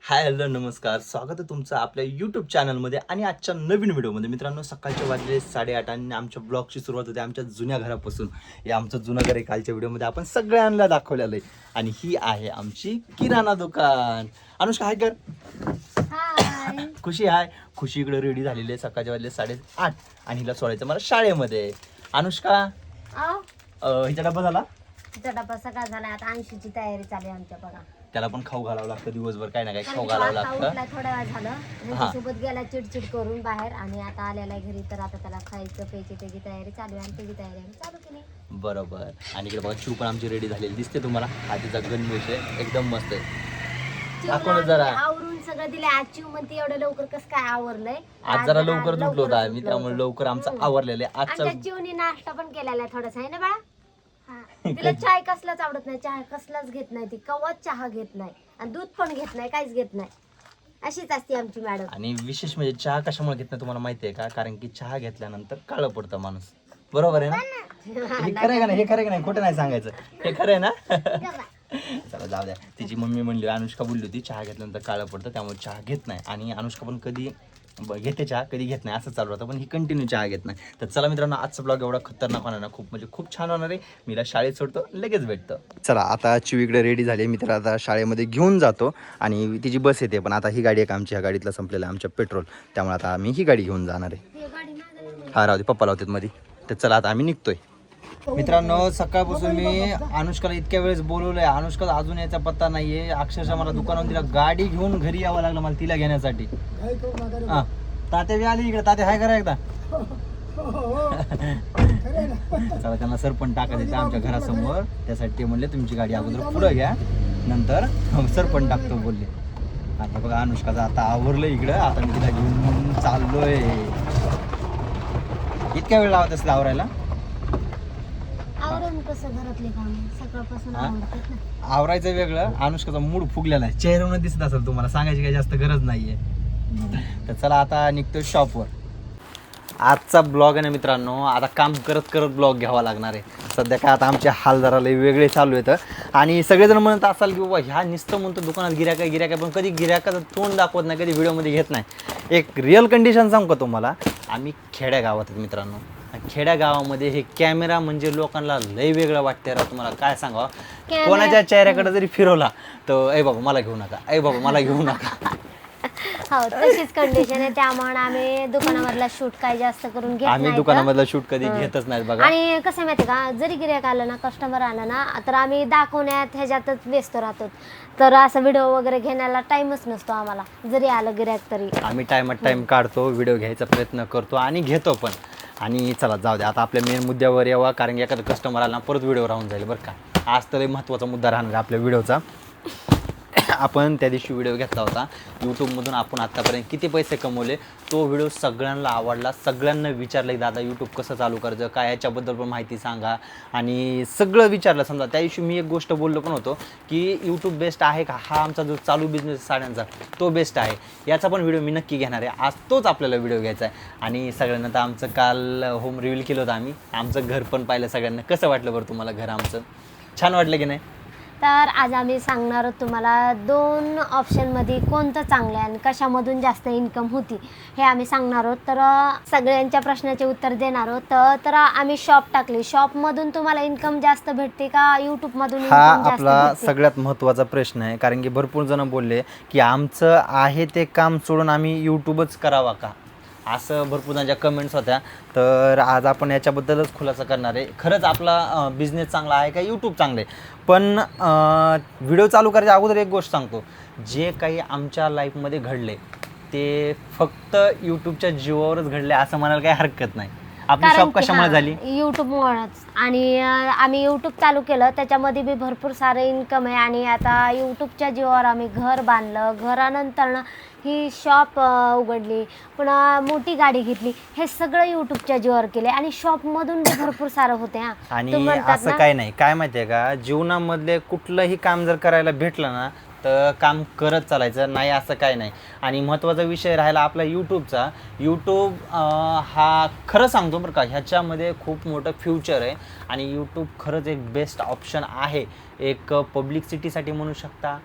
Hi hello नमस्कार, स्वागत आहे तुमचं आपल्या यूट्यूब चॅनलमध्ये आणि आजच्या नवीन व्हिडिओमध्ये. मित्रांनो, सकाळचे वाजले 8:30 आणि आमच्या ब्लॉगची सुरुवात होते आमच्या जुन्या घरापासून. हे आमचं जुनं घर आहे. कालच्या व्हिडिओमध्ये आपण सगळ्यांना दाखवलेलं आहे आणि ही आहे आमची किराणा दुकान. अनुष्का हाय कर. हाय. खुशी हाय. खुशी इकडे रेडी झालेली आहे. सकाळचे वाजले 8:30 आणि हिला सोडायचं मला शाळेमध्ये. अनुष्का हिचा डबा झाला. तिचा डबा सकाळ झाला. आता 80ची तयारी चालू आहे आमच्या बघा. त्याला पण खाऊ घालावं लागतं दिवसभर, काय ना काय खाऊ घालावं लागतं. थोडा वेळ झालं सोबत गेला चिडचिड करून बाहेर आणि आता आलेला घरी, तर आता त्याला खायचं प्यायची त्याची तयारी चालू आहे आणि त्याची तयारी आम्ही चालू केली. बरोबर. आणि इकडे बघा चिव पण आमची रेडी झालेली दिसते तुम्हाला. आधीचा गणवेश आहे, एकदम मस्त आहे. दाखव जरा. आवरून सगळं दिले. आज चिव म्हणते एवढं लवकर कसं काय आवरलंय. आज जरा लवकर झोपलो होतो आम्ही, त्यामुळे लवकर आमचं आवरलेलं आहे. आजचा चिवनी नाश्ता पण केलेला आहे थोडासा, आहे ना बाळा. तिला चाय कसलाच आवडत नाही, चहा कसलाच घेत नाही ती, कवाच चहा घेत नाही आणि दूध पण घेत नाही, काहीच घेत नाही. अशीच असते आमची मॅडम. आणि विशेष म्हणजे चहा कशामुळे घेत नाही तुम्हाला माहिती आहे का? कारण की चहा घेतल्यानंतर काळं पडतं माणूस. बरोबर आहे ना? हे खरं आहे का नाही? हे खरं आहे का नाही? खोटं नाही सांगायचं. हे खरं आहे ना? चला जाऊ द्या. तिची मम्मी म्हणली, अनुष्का बोलली होती चहा घेतल्यानंतर काळं पडतं, त्यामुळे चहा घेत नाही. आणि अनुष्का पण कधी घेते चहा, कधी घेत नाही, असं चालू राहतं. पण ही कंटिन्यू चहा घेत नाही. तर चला मित्रांनो, आजचा ब्लॉग एवढा खतरनाक होणार ना, खूप म्हणजे खूप छान होणार आहे. मीला शाळेत सोडतो, लगेच भेटतो. चला आता चिव इकडे रेडी झाली. मी त्याला आता शाळेमध्ये घेऊन जातो आणि तिची बस येते. पण आता ही गाडी आहे का आमची, ह्या गाडीतला संपलेला आमच्या पेट्रोल, त्यामुळे आता आम्ही ही गाडी घेऊन जाणार आहे. हा राहू दे, पप्पा लावतात मध्ये. तर चला आता आम्ही निघतोय. मित्रांनो, सकाळपासून मी अनुष्काला इतक्या वेळेस बोलवलंय, अनुष्काला अजून याचा पत्ता नाहीये. अक्षरशः मला दुकानावर तिला गाडी घेऊन घरी यावं लागलं मला तिला घेण्यासाठी. हा तात्या बी आली इकडे. तात्या हाय करा एकदा. चला त्यांना सरपण टाकायचं आमच्या घरासमोर, त्यासाठी ते म्हणले तुमची गाडी अगोदर पुढं घ्या, नंतर सरपण टाकतो बोलले. आता बघा अनुष्काचं आता आवरलं इकडं. आता मी तिला घेऊन चाललोय. इतक्या वेळ लावत असेल आवरायला? आवरून कसं घरातले काम सकाळपासून आवडतात ना. आवरायचं वेगळं, अनुष्काचा मूड फुगलेला आहे, चेहऱ्यावर दिसत असेल तुम्हाला, सांगायची काही जास्त गरज नाहीये. तर चला आता निघतोय शॉपवर. आजचा ब्लॉग आहे ना मित्रांनो, आता काम करत करत ब्लॉग घ्यावा लागणार आहे. सध्या काय आता आमचे हाल जरा लय वेगळे चालू आहेत आणि सगळेजण म्हणत असाल की बाबा ह्या नुसतं म्हणतो दुकानात गिऱ्हाईक, पण कधी गिऱ्हाईकाचं तोंड दाखवत नाही, कधी व्हिडिओमध्ये घेत नाही. एक रिअल कंडिशन सांगतो तुम्हाला, आम्ही खेड्या गावात आहेत मित्रांनो. खेड्या गावामध्ये हे कॅमेरा म्हणजे लोकांना लय वेगळं वाटतं. तुम्हाला काय सांगावं, कोणाच्या चेहऱ्याकडे जरी फिरवला तर ऐ बाबा मला घेऊ नका, ऐ बाबा मला घेऊ नका. हो, तशीच कंडिशन आहे. त्यामुळे आम्ही दुकानामधला शूट काय जास्त करून घेत आम्ही नाही. दुकानामधला शूट कधी घेतच नाही बघा. आणि कसं माहिती का, जरी गिऱ्हाईक आलं ना, कस्टमर आला ना, तर आम्ही दाखवण्यात ह्याच्यातच व्यस्त राहतो. तर असं व्हिडिओ वगैरे घेण्याला टाइमच नसतो आम्हाला. जरी आलं गिऱ्हाईक तरी आम्ही टाइम काढतो, व्हिडिओ घ्यायचा प्रयत्न करतो आणि घेतो पण. आणि चला जाऊ द्या, आता आपल्या मेन मुद्द्यावर यावा, कारण की एखादा कस्टमर आला ना परत व्हिडिओ राहून जाईल बरं का. आज तर महत्त्वाचा मुद्दा राहणार आपल्या व्हिडिओचा. आपण त्या दिवशी व्हिडिओ घेतला होता यूट्यूबमधून, आपण आत्तापर्यंत किती पैसे कमवले, तो व्हिडिओ सगळ्यांना आवडला. सगळ्यांना विचारलं की दादा यूट्यूब कसं चालू करायचं, काय याच्याबद्दल पण माहिती सांगा, आणि सगळं विचारलं. समजा त्या दिवशी मी एक गोष्ट बोललो पण होतो की यूट्यूब बेस्ट आहे का, हा आमचा जो चालू बिझनेस साड्यांचा तो बेस्ट आहे, याचा पण व्हिडिओ मी नक्की घेणार आहे. आज तोच आपल्याला व्हिडिओ घ्यायचा आहे. आणि सगळ्यांना तर आमचं काल होम रिव्हील केलं होतं आम्ही, आमचं घर पण पाहिलं सगळ्यांना. कसं वाटलं बरं तुम्हाला घर आमचं? छान वाटलं की नाही? तर आज आम्ही सांगणार आहोत तुम्हाला 2 ऑप्शनमध्ये कोणतं चांगलं आहे आणि कशामधून जास्त इन्कम होती हे आम्ही सांगणार आहोत. तर सगळ्यांच्या प्रश्नाचे उत्तर देणार आहोत. तर आम्ही शॉप टाकली, शॉपमधून तुम्हाला इन्कम जास्त भेटते का यूट्यूबमधून? हा आपला सगळ्यात महत्त्वाचा प्रश्न आहे, कारण की भरपूर जण बोलले की आमचं आहे ते काम सोडून आम्ही यूट्यूबच करावा का, असं भरपूर जणांच्या कमेंट्स होत्या. तर आज आपण याच्याबद्दलच खुलासा करणार आहे. खरंच आपला बिझनेस चांगला आहे का यूट्यूब चांगलं आहे? पण व्हिडिओ चालू करायच्या अगोदर एक गोष्ट सांगतो, जे काही आमच्या लाईफमध्ये घडले ते फक्त यूट्यूबच्या जीवावरच घडले असं म्हणायला काही हरकत नाही. आपली शॉप कशामुळे झाली? यूट्यूबमुळेच. आणि आम्ही यूट्यूब चालू केलं, त्याच्यामध्ये बी भरपूर सारं इन्कम आहे. आणि आता यूट्यूबच्या जीवावर आम्ही घर बांधलं, घरानंतर ही शॉप उघडली, पुन्हा मोठी गाडी घेतली. हे सगळं यूट्यूबच्या जीवावर केले आणि शॉपमधून बी भरपूर सारं होते. आणि असं काय नाही, काय माहिती आहे का, जीवनामधले कुठलंही काम जर करायला भेटलं ना तर काम करत चालायचं, नाही असं काय नाही. आणि महत्त्वाचा विषय राहिला आपला यूट्यूबचा. यूट्यूब हा खरं सांगतो बरं का, ह्याच्यामध्ये खूप मोठं फ्युचर आहे आणि यूट्यूब खरंच एक बेस्ट ऑप्शन आहे. एक पब्लिसिटीसाठी म्हणू शकता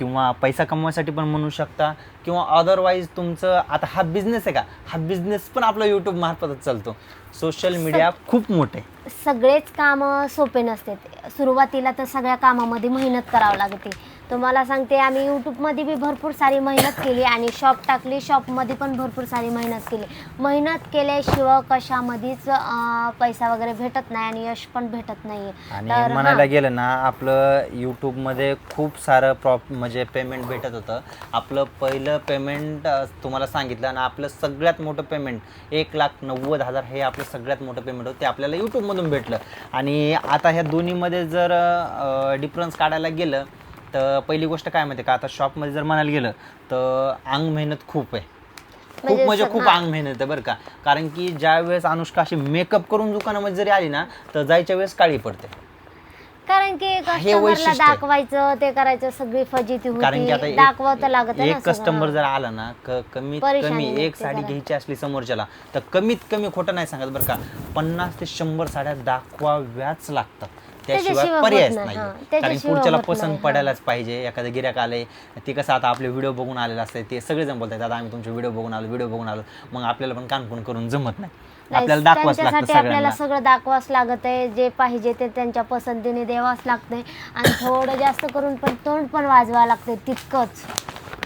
किंवा पैसा कमवायसाठी पण म्हणू शकता, किंवा अदरवाईज तुमचं आता हा बिझनेस आहे का, हा बिझनेस पण आपला यूट्यूब मार्फतच चालतो. सोशल मीडिया खूप मोठे. सगळेच कामं सोपे नसते. सुरुवातीला तर सगळ्या कामामध्ये मेहनत करावं लागते. तुम्हाला सांगते, आम्ही यूट्यूबमध्ये बी भरपूर सारी मेहनत केली आणि शॉप टाकली, शॉपमध्ये पण भरपूर सारी मेहनत केली. मेहनत केल्याशिवाय कशामध्येच पैसा वगैरे भेटत नाही आणि यश पण भेटत नाही. आणि म्हणायला गेलं ना, आपलं यूट्यूबमध्ये खूप सारं म्हणजे पेमेंट भेटत होतं. आपलं पहिलं पेमेंट तुम्हाला सांगितलं ना, आपलं सगळ्यात मोठं पेमेंट 1,90,000 हे आपलं सगळ्यात मोठं पेमेंट होतं, ते आपल्याला यूट्यूबमधून भेटलं. आणि आता ह्या दोन्हीमध्ये जर डिफरन्स काढायला गेलं तर पहिली गोष्ट काय माहिती का, आता शॉपमध्ये जर म्हणायला गेलं तर अंग मेहनत खूप आहे. खूप म्हणजे खूप अंग मेहनत आहे बरं का. कारण की ज्या वेळेस अनुष्का अशी मेकअप करून दुकानामध्ये जरी आली ना, तर जायच्या वेळेस काळी पडते. कारण की कस्टमरला दाखवायचं, ते करायचं, सगळी फजिती कारण की आता होती. दाखवत लागत एक कस्टमर जर आला ना, कमीत कमी एक साडी घ्यायची असली समोरच्याला, तर कमीत कमी खोटं नाही सांगत बरं का, 50 ते 100 साड्या दाखवाव्याच लागतात. त्याशिवाय पर्यायच नाही. कारण पुढच्याला पसंत पडायलाच पाहिजे. एखादं गिऱ्हाईक आलंय, ते कसं आता आपले व्हिडिओ बघून आलेलं असते, ते सगळेजण बोलतात दादा आम्ही तुमचे व्हिडिओ बघून आलो, मग आपल्याला पण कानपून करून जमत नाही. आपल्याला दाखवाच लागतं, आपल्याला सगळं दाखवाच लागत आहे. जे पाहिजे ते त्यांच्या पसंतीने द्यावाच लागतंय. आणि थोडं जास्त करून पण तोंड पण वाजवावं लागतंय, तितकंच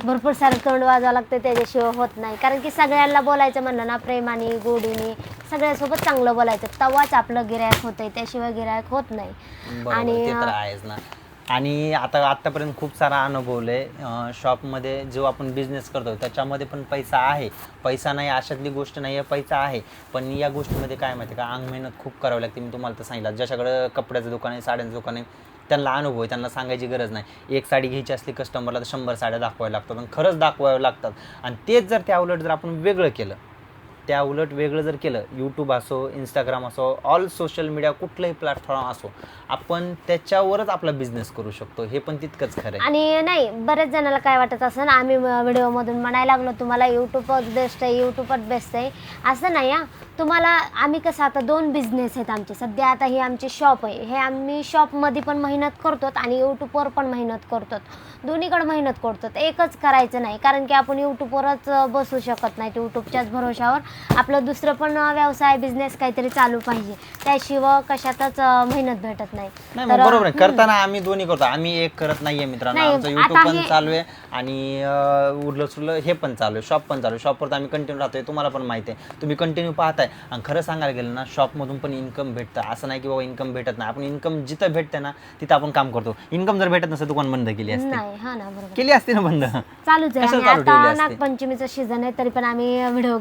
भरपूर सारं तोंड वाजवावं लागतं, त्याच्याशिवाय होत नाही. कारण की सगळ्यांना बोलायचं म्हणलं ना, प्रेमाने गोडीने सगळ्यासोबत चांगलं बोलायचं, तेव्हाच आपलं गिऱ्हाईक होतंय, त्याशिवाय गिऱ्हाईक होत नाही. आणि आतापर्यंत खूप सारा अनुभव आहे. शॉपमध्ये जो आपण बिझनेस करतो त्याच्यामध्ये पण पैसा आहे, पैसा नाही अशातली गोष्ट नाही आहे, पैसा आहे. पण या गोष्टीमध्ये काय माहिती का, अंग मेहनत खूप करावी लागते. मी तुम्हाला तर सांगितलं, ज्याच्याकडे कपड्याचं दुकान आहे, साड्यांचं दुकान आहे, त्यांना अनुभव आहे, त्यांना सांगायची गरज नाही. एक साडी घ्यायची असली कस्टमरला तर 100 साड्या दाखवाव्या लागतात, आणि खरंच दाखवाव्या लागतात. आणि तेच जर त्या उलट जर आपण वेगळं जर केलं, यूट्यूब असो, इंस्टाग्राम असो, ऑल सोशल मीडिया कुठलंही प्लॅटफॉर्म असो, आपण त्याच्यावरच आपला बिझनेस करू शकतो. हे पण तितकंच खरं आहे. आणि नाही, बरेच जणाला काय वाटत असं ना, आम्ही व्हिडिओमधून म्हणायला लागलो तुम्हाला यूट्यूबच बेस्ट आहे, यूट्यूबच बेस्ट आहे, असं नाही. तुम्हाला आम्ही कसं, आता 2 बिझनेस आहेत आमचे सध्या. आता ही आमची शॉप आहे, हे आम्ही शॉपमध्ये पण मेहनत करतो आणि यूट्यूबवर पण मेहनत करतो, दोन्हीकडे मेहनत करतो. एकच करायचं नाही, कारण की आपण यूट्यूबवरच बसू शकत नाही. यूट्यूबच्याच भरोशावर आपलं दुसरं पण व्यवसाय, बिझनेस काहीतरी चालू पाहिजे, त्याशिवाय कशातच मेहनत भेटत नाही. तर बरोबर आहे, करताना आम्ही दोन्ही करतो, आम्ही एक करत नाहीये मित्रांनो. आमचं युट्यूब पण चालू आहे आणि उरलं सुरलं हे पण चालू आहे, शॉप पण चालू आहे. शॉपवर आम्ही कंटिन्यू राहतोय, तुम्हाला पण माहिती आहे, तुम्ही कंटिन्यू पाहताय. आणि खरं सांगायला गेलं ना, शॉपमधून पण इन्कम भेटतं, असं नाही की बाबा इन्कम भेटत नाही. आपण इन्कम जिथं भेटते ना तिथं आपण काम करतो. इन्कम जर भेटत नसतं दुकान बंद केली असते ना, बंद चालूच आहे. आता नागपंचमीचं सीझन आहे तरी पण आम्ही व्हिडिओ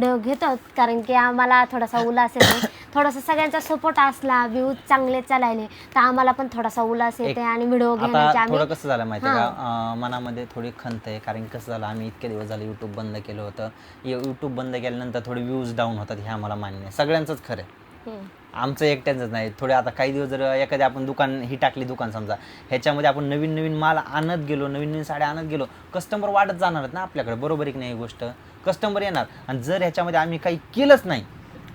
घेतो, कारण की आम्हाला थोडासा उल्हास येतो. थोडासा सगळ्यांचा सपोर्ट असला, व्ह्यूज चांगले चालायले, तर आम्हाला पण थोडासा उल्हास येते आणि व्हिडिओ घेण्याची थोडं कसं झालं माहिती का, मनामध्ये थोडी खंत आहे. कारण कसं झालं, आम्ही इतके दिवस झाले युट्यूब बंद केलं होतं. युट्यूब बंद केल्यानंतर थोडे व्ह्यूज डाऊन होतात, हे आम्हाला मान्य आहे, सगळ्यांचंच खरं आहे, आमचं एकट्यांचंच नाही. थोडे आता काही दिवस जर एखादी आपण दुकान समजा, ह्याच्यामध्ये आपण नवीन माल आणत गेलो, नवीन साड्या आणत गेलो, कस्टमर वाढत जाणार आहेत ना आपल्याकडे, बरोबर आहे की नाही. गोष्ट कस्टमर येणार. आणि जर ह्याच्यामध्ये आम्ही काही केलंच नाही,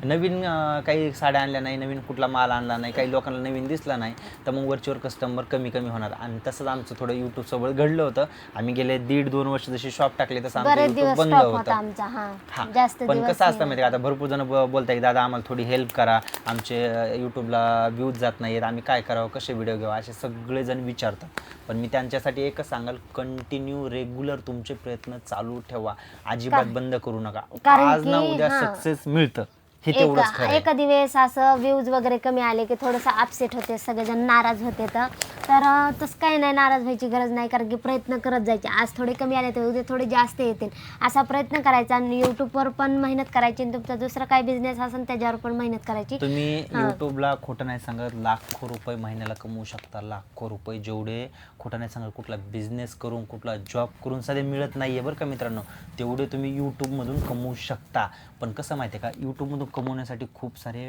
नवीन काही साड्या आणल्या नाही, नवीन कुठला माल आणला नाही, काही लोकांना नवीन दिसला नाही, तर मग वरचीवर कस्टमर कमी होणार. आणि तसंच आमचं थोडं यूट्यूब सोबत घडलं होतं. आम्ही गेले 1.5-2 वर्ष जशी शॉप टाकली तसं आमचं यूट्यूब बंद होतं. पण कसं असतं माहिती का, आता भरपूर जण बोलताय की दादा आम्हाला थोडी हेल्प करा, आमचे यूट्यूबला व्ह्यूज जात नाहीत, आम्ही काय करावं, कसे व्हिडिओ घ्यावा, असे सगळेजण विचारतात. पण मी त्यांच्यासाठी एकच सांगाल, कंटिन्यू रेग्युलर तुमचे प्रयत्न चालू ठेवा, अजिबात बंद करू नका. आज ना उद्या सक्सेस मिळतं, एखादी वेळेस असं व्ह्यूज वगैरे कमी आले की थोडंसं अपसेट होते, सगळेजण नाराज होते. तर तसं काही नाही, नाराज व्हायची गरज नाही, कारण की प्रयत्न करत जायचे. आज थोडे कमी आले तर उद्या थोडे जास्त येतील, असा प्रयत्न करायचा. आणि यूट्यूबवर पण मेहनत करायची, आणि तुमचा दुसरा काही बिझनेस असेल त्याच्यावर पण मेहनत करायची. तुम्ही यूट्यूबला खोटं नाही सांगत, लाखो रुपये महिन्याला कमवू शकता, लाखो रुपये, जेवढे खोटं नाही सांगत कुठला बिझनेस करून, कुठला जॉब करून सध्या मिळत नाहीये बरं का मित्रांनो, तेवढे तुम्ही यूट्यूबमधून कमवू शकता. पण कसं माहिती आहे का, यूट्यूबमधून कमवण्यासाठी खूप सारे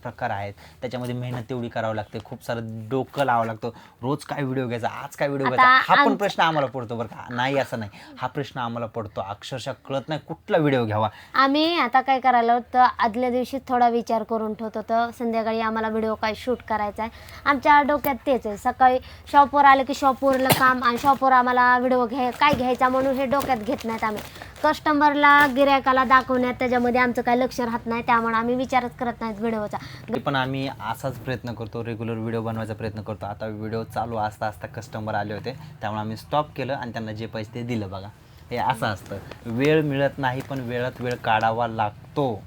प्रकार आहेत, त्याच्यामध्ये मेहनत तेवढी करावं लागते, खूप सारं डोकं लावावं लागतं. रोज काय व्हिडिओ घ्यायचा, आज काय व्हिडिओ घ्यायचा, हा पण प्रश्न आम्हाला पडतो बरं का. नाही असं नाही, हा प्रश्न आम्हाला पडतो, अक्षरशः कळत नाही कुठला व्हिडिओ घ्यावा. आम्ही आता काय करायला तर आदल्या दिवशी थोडा विचार करून ठेवतो, तर संध्याकाळी आम्हाला व्हिडिओ काय शूट करायचा आहे. आमच्या डोक्यात तेच आहे. सकाळी शॉपवर आलं की शॉपवरलं काम आणि शॉपवर आम्हाला व्हिडिओ काय घ्यायचा म्हणून हे डोक्यात घेत नाहीत आम्ही. कस्टमरला गिरायकाला दाखवण्यात त्याच्यामध्ये आमचं काही लक्ष राहत नाही, त्यामुळे आम्ही विचारच करत नाहीत व्हिडिओचा. पण आम्ही असाच प्रयत्न करतो, रेग्युलर व्हिडिओ बनवायचा प्रयत्न करतो. आता व्हिडिओ चालू असता असता कस्टमर आले होते, त्यामुळे आम्ही स्टॉप केलं आणि त्यांना जे पैसे ते दिलं. बघा हे असं असतं, वेळ मिळत नाही पण वेळात वेळ काढावा लागतो.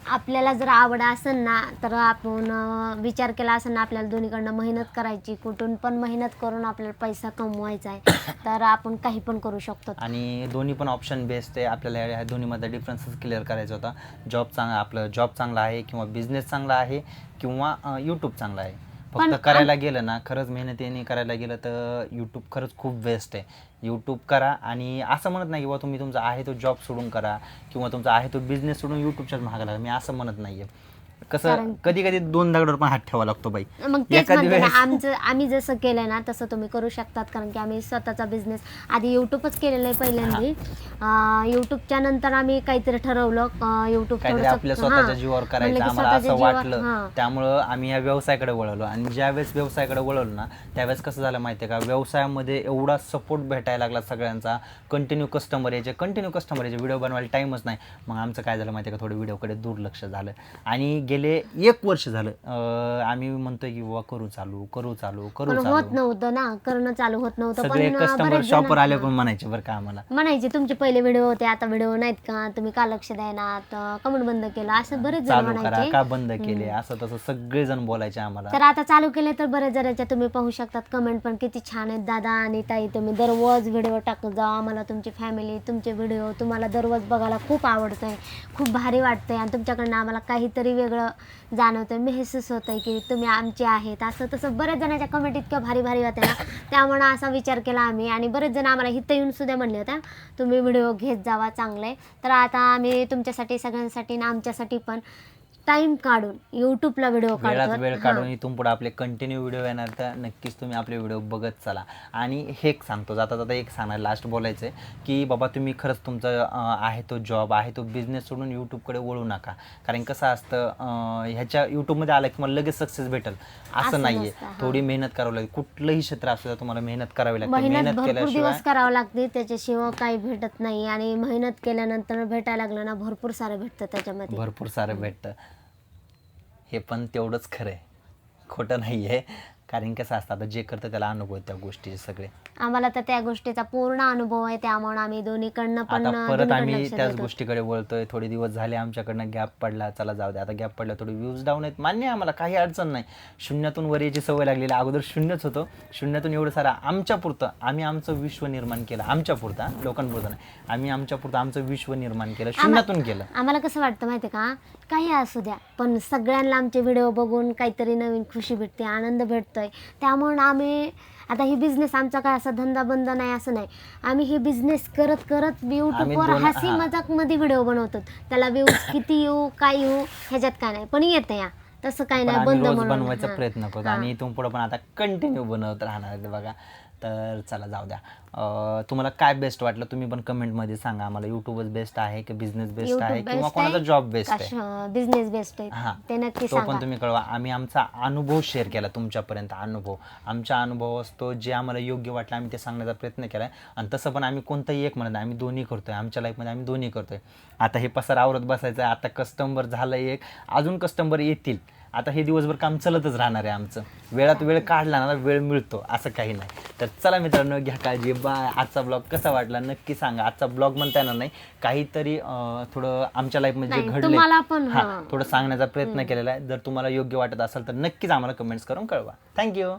आपल्याला जर आवड असेल ना तर आपण विचार केला असेल ना आपल्याला दोन्हीकडनं मेहनत करायची, कुठून पण मेहनत करून आपल्याला पैसा कमवायचा आहे, तर आपण काही पण करू शकतो. आणि दोन्ही पण ऑप्शन बेस्ट आहे. आपल्याला ह्या दोन्हीमध्ये डिफरन्सेस क्लिअर करायचा होता. आपलं जॉब चांगला आहे किंवा बिझनेस चांगला आहे किंवा यूट्यूब चांगला आहे. फक्त करायला गेलं ना, खरंच मेहनतीने करायला गेलं तर यूट्यूब खरंच खूप बेस्ट आहे. यूट्यूब करा आणि असं म्हणत नाही किंवा तुम्ही तुमचा आहे तो जॉब सोडून करा किंवा तुमचा आहे तो बिझनेस सोडून यूट्यूबच्याच महागाला लागला. मी असं म्हणत नाहीये. कसं कधी कधी दोन दगडावर पण हात ठेवा लागतो बाई. मग तेच म्हणते ना, आम्ही जसं केलंय ना तसं तुम्ही करू शकतात. कारण की आम्ही स्वतःचा बिझनेस आधी युट्यूबच केलेलं आहे पहिल्यांदा. युट्यूबच्या नंतर आम्ही काहीतरी ठरवलं युट्यूब आपल्या स्वतःच्या जीवावर करायचं आम्हाला असं वाटलं, त्यामुळं आम्ही या व्यवसायाकडे वळलो. आणि ज्यावेळेस व्यवसायाकडे वळलो ना त्यावेळेस कसं झालं माहितीये का, व्यवसायामध्ये एवढा सपोर्ट भेटायला लागला सगळ्यांचा. कंटिन्यू कस्टमर यायचे व्हिडिओ बनवायला टाइमच नाही. मग आमचं काय झालं माहितीये का, थोडं व्हिडिओकडे दुर्लक्ष झालं आणि गेले 1 वर्ष झालं आम्ही म्हणतोय की बाबा करू चालू होत नव्हतं ना, करणं चालू होत नव्हतं. सगळे कस्टमर शॉपवर आले पण म्हणायचे बरं का, आम्हाला म्हणायचे तुमचे पहिले व्हिडिओ होते आता व्हिडिओ नाहीत का, तुम्ही का लक्ष द्यायना, कमेंट बंद केला, असं बरेच जण म्हणायचे. का बंद केले असं तसं सगळे जण बोलायचे आम्हाला. तर आता चालू केले तर बरेच जणांच्या तुम्ही पाहू शकतात कमेंट पण किती छान आहेत. दादा आणि ताई तुम्ही दररोज व्हिडिओ टाकत जा, आम्हाला तुमची फॅमिली तुमचे व्हिडिओ तुम्हाला दररोज बघायला खूप आवडतंय, खूप भारी वाटतंय आणि तुमच्याकडनं आम्हाला काहीतरी वेगळं जाणवतंय, महसूस होतंय की तुम्ही आमचे आहेत. असं तसं बरेच जणांच्या कमेंट इतक्या भारी भारी होत्या ना, त्यामुळे असा विचार केला आम्ही. आणि बरेच जण आम्हाला इथं येऊन सुद्धा म्हणले होत्या तुम्ही व्हिडिओ घेत जावा चांगले. तर आता आम्ही तुमच्यासाठी सगळ्यांसाठी ना आमच्यासाठी पण टाइम काढून युट्यूबला व्हिडिओ काढतो, वेळ काढून इथून पुढे आपले कंटिन्यू व्हिडिओ येणार, तर नक्कीच तुम्ही आपले व्हिडिओ बघत चला. आणि हे सांगतो जाता जाता एक सांगणार लास्ट बोलायचं आहे की बाबा तुम्ही खरंच तुमचा आहे तो जॉब आहे तो बिझनेस सोडून यूट्यूबकडे वळू नका. कारण कसं असतं ह्याच्या यूट्यूबमध्ये आलं की मला लगेच सक्सेस भेटेल असं नाहीये. थोडी मेहनत करावी लागते. कुठलंही क्षेत्र असलं तुम्हाला मेहनत करावी लागते. मेहनत भरपूर दिवस करावं लागते, त्याच्याशिवाय काही भेटत नाही. आणि मेहनत केल्यानंतर भेटायला लागलं ना भरपूर सारं भेटतं, त्याच्यामध्ये भरपूर सारं भेटतं. हे पण तेवढंच खरं आहे, खोटं नाही आहे. कारण कसं असतं आता जे करतं त्याला अनुभव त्या गोष्टीचे सगळे. आम्हाला तर त्या गोष्टीचा पूर्ण अनुभव आहे, त्यामुळे आम्ही दोन्हीकडनं पण परत आम्ही त्याच गोष्टीकडे वळतोय. थोडे दिवस झाले आमच्याकडनं गॅप पडला, चला जाऊ दे आता गॅप पडला, थोडी व्ह्यूज डाऊन आहेत मान्य, आम्हाला काही अडचण नाही. शून्यातून वर यायची सवय लागलेली, अगोदर शून्यच होतं, शून्यातून एवढं सारं आमच्या पुरतं आम्ही आमचं विश्व निर्माण केलं. आमच्या पुरतं, लोकांपुरतं नाही, आम्ही आमच्या पुरतं आमचं विश्व निर्माण केलं, शून्यातून केलं. आम्हाला कसं वाटतं माहिती का, काही असू द्या पण सगळ्यांना आमचे व्हिडिओ बघून काहीतरी नवीन खुशी भेटते, आनंद भेटतोय. त्यामुळे आम्ही आता ही बिझनेस आमचा काय असा धंदा बंद नाही असं नाही, आम्ही हे बिझनेस करत करत युट्यूबवर हसी मजाक मध्ये व्हिडिओ बनवतो. त्याला व्ह्यूज किती येऊ काय येऊ ह्याच्यात काय नाही, पण येते या तसं काही नाही, बंद बनवायचा प्रयत्न करतो आणि इथून पुढे पण आता कंटिन्यू बनवत राहणार बघा. तर चला जाऊ द्या, तुम्हाला काय बेस्ट वाटलं तुम्ही पण कमेंटमध्ये सांगा आम्हाला. युट्यूबच बेस्ट आहे की बिझनेस बेस्ट आहे किंवा कोणाचा जॉब बेस्ट आहे, बिझनेस बेस्ट आहे, हां ते नक्की तो पण तुम्ही कळवा. आम्ही आमचा अनुभव शेअर केला तुमच्यापर्यंत. आमचा अनुभव असतो, जे आम्हाला योग्य वाटलं आम्ही ते सांगण्याचा प्रयत्न केला. आणि तसं पण आम्ही कोणताही एक म्हणत नाही, आम्ही दोन्ही करतोय. आमच्या लाईफमध्ये आम्ही दोन्ही करतोय. आता हे पसार आवरत बसायचं, आता कस्टमर झालं एक, अजून कस्टमर येतील. आता हे दिवसभर काम चलतच राहणार आहे आमचं. वेळात वेळ काढला ना वेळ मिळतो असं काही नाही. तर चला मित्रांनो, घ्या काळजी, बाय. आजचा ब्लॉग कसा वाटला नक्की सांगा. आजचा ब्लॉग म्हणता येणार नाही, काहीतरी थोडं आमच्या लाईफमध्ये जे घडलं थोडं सांगण्याचा प्रयत्न केलेला आहे. जर तुम्हाला योग्य वाटत असेल तर नक्कीच आम्हाला कमेंट्स करून कळवा. थँक्यू.